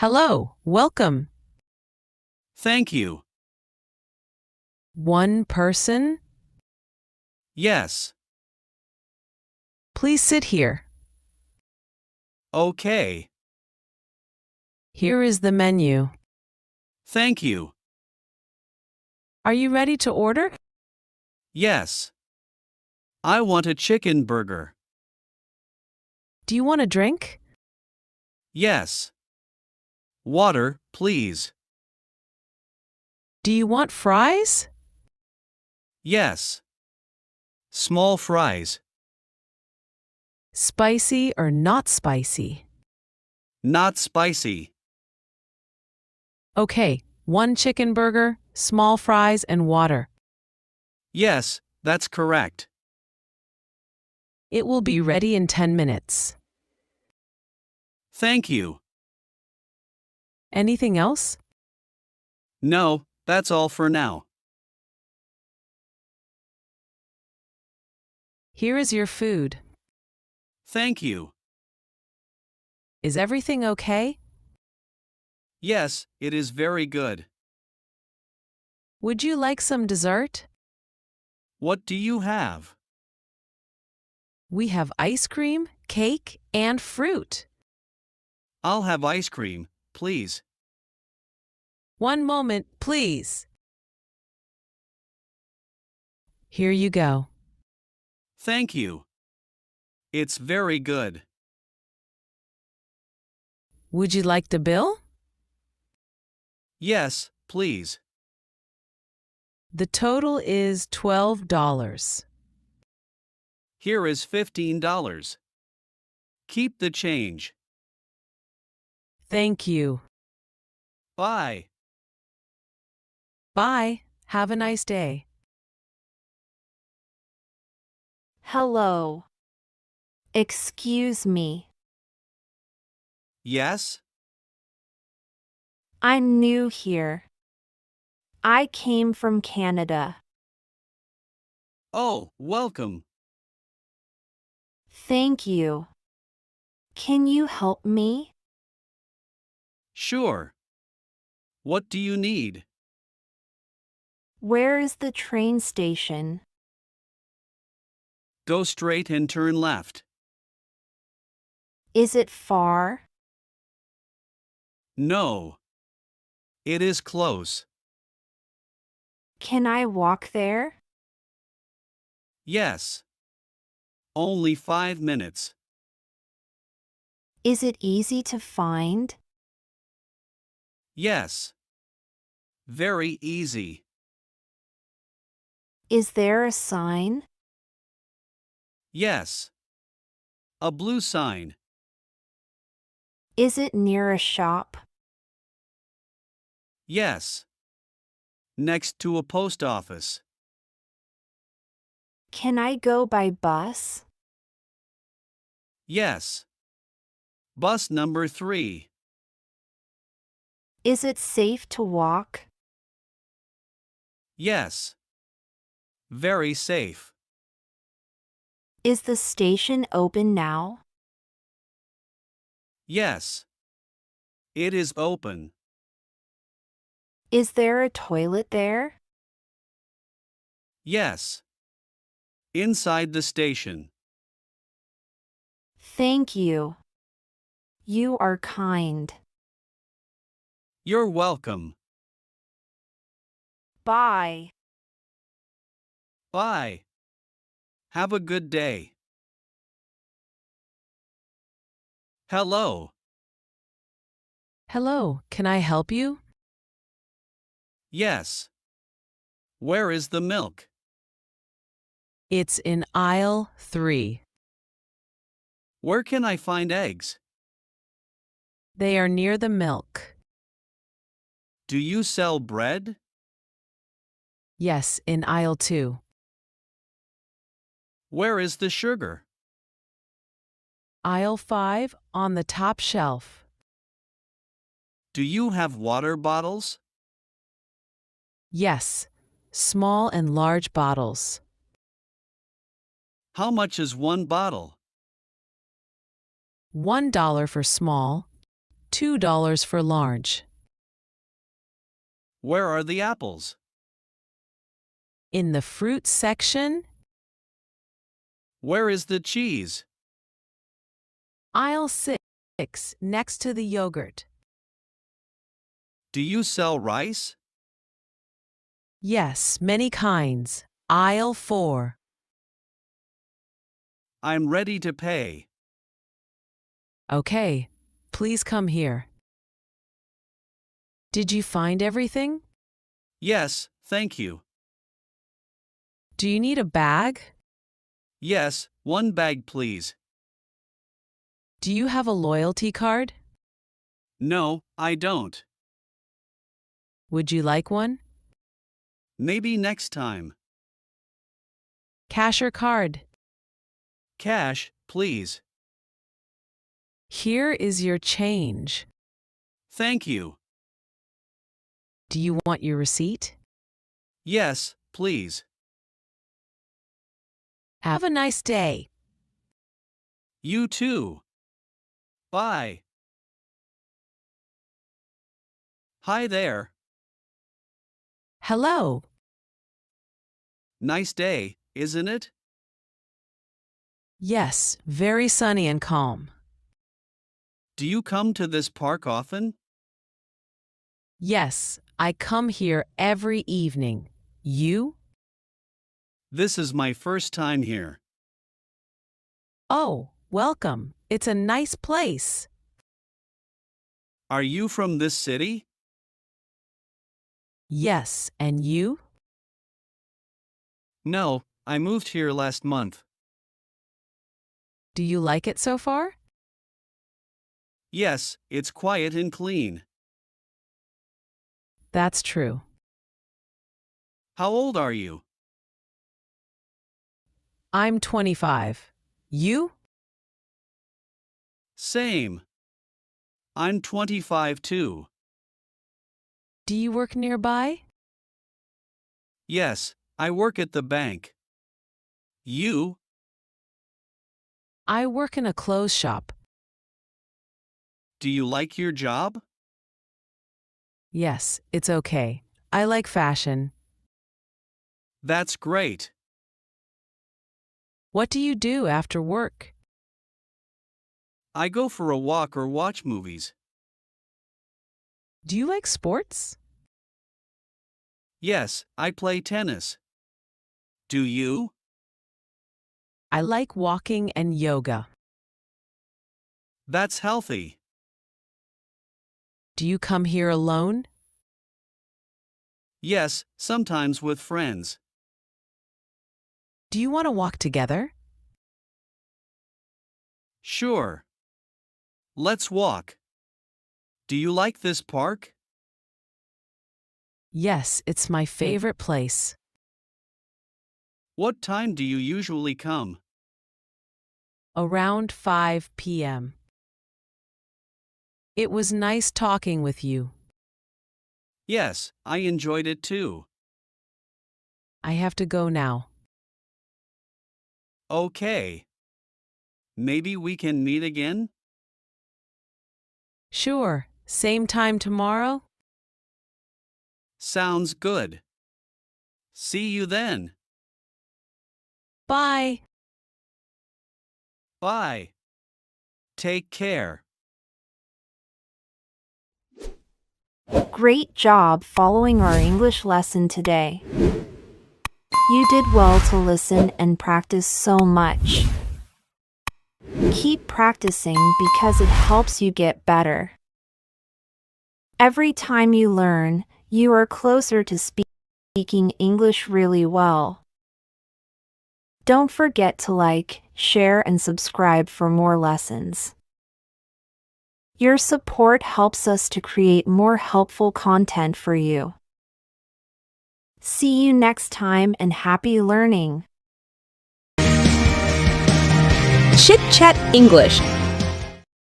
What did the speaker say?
Hello, welcome. Thank you. One person? Yes. Please sit here. Okay. Here is the menu. Thank you. Are you ready to order? Yes. I want a chicken burger. Do you want a drink? Yes. Water, please. Do you want fries? Yes. Small fries. Spicy or not spicy? Not spicy. Okay, one chicken burger, small fries, and water. Yes, that's correct. It will be ready in 10 minutes. Thank you. Anything else? No, that's all for now. Here is your food. Thank you. Is everything okay? Yes, it is very good. Would you like some dessert? What do you have? We have ice cream, cake, and fruit. I'll have ice cream, please. One moment, please. Here you go. Thank you. It's very good. Would you like the bill? Yes, please. The total is $12. Here is $15. Keep the change. Thank you. Bye. Bye. Have a nice day. Hello. Excuse me. Yes? I'm new here. I came from Canada. Oh, welcome. Thank you. Can you help me? Sure. What do you need? Where is the train station? Go straight and turn left. Is it far? No. It is close. Can I walk there? Yes. Only 5 minutes. Is it easy to find? Yes. Very easy. Is there a sign? Yes. A blue sign. Is it near a shop? Yes. Next to a post office. Can I go by bus? Yes. Bus number 3. Is it safe to walk? Yes. Very safe. Is the station open now? Yes. It is open. Is there a toilet there? Yes. Inside the station. Thank you. You are kind. You're welcome. Bye. Bye. Have a good day. Hello. Hello, can I help you? Yes. Where is the milk? It's in aisle 3. Where can I find eggs? They are near the milk. Do you sell bread? Yes, in aisle 2. Where is the sugar? Aisle 5 on the top shelf. Do you have water bottles? Yes, small and large bottles. How much is one bottle? $1 for small, $2 for large. Where are the apples? In the fruit section, Where is the cheese? aisle 6, next to the yogurt. Do you sell rice? Yes, many kinds. Aisle 4. I'm ready to pay. Okay, please come here. Did you find everything? Yes, thank you. Do you need a bag? Yes, one bag please. Do you have a loyalty card? No, I don't. Would you like one? Maybe next time. Cash or card? Cash, please. Here is your change. Thank you. Do you want your receipt? Yes, please. Have a nice day. You too. Bye. Hi there. Hello. Nice day, isn't it? Yes, very sunny and calm. Do you come to this park often? Yes, I come here every evening. You? This is my first time here. Oh, welcome. It's a nice place. Are you from this city? Yes, and you? No, I moved here last month. Do you like it so far? Yes, it's quiet and clean. That's true. How old are you? I'm 25. You? Same. I'm 25 too. Do you work nearby? Yes, I work at the bank. You? I work in a clothes shop. Do you like your job? Yes, it's okay. I like fashion. That's great. What do you do after work? I go for a walk or watch movies. Do you like sports? Yes, I play tennis. Do you? I like walking and yoga. That's healthy. Do you come here alone? Yes, sometimes with friends. Do you want to walk together? Sure. Let's walk. Do you like this park? Yes, it's my favorite place. What time do you usually come? Around 5 p.m. It was nice talking with you. Yes, I enjoyed it too. I have to go now. Okay. Maybe we can meet again? Sure, same time tomorrow? Sounds good. See you then. Bye. Bye. Take care. Great job following our English lesson today. You did well to listen and practice so much. Keep practicing because it helps you get better. Every time you learn, you are closer to speaking English really well. Don't forget to like, share, and subscribe for more lessons. Your support helps us to create more helpful content for you. See you next time and happy learning! ChitChat English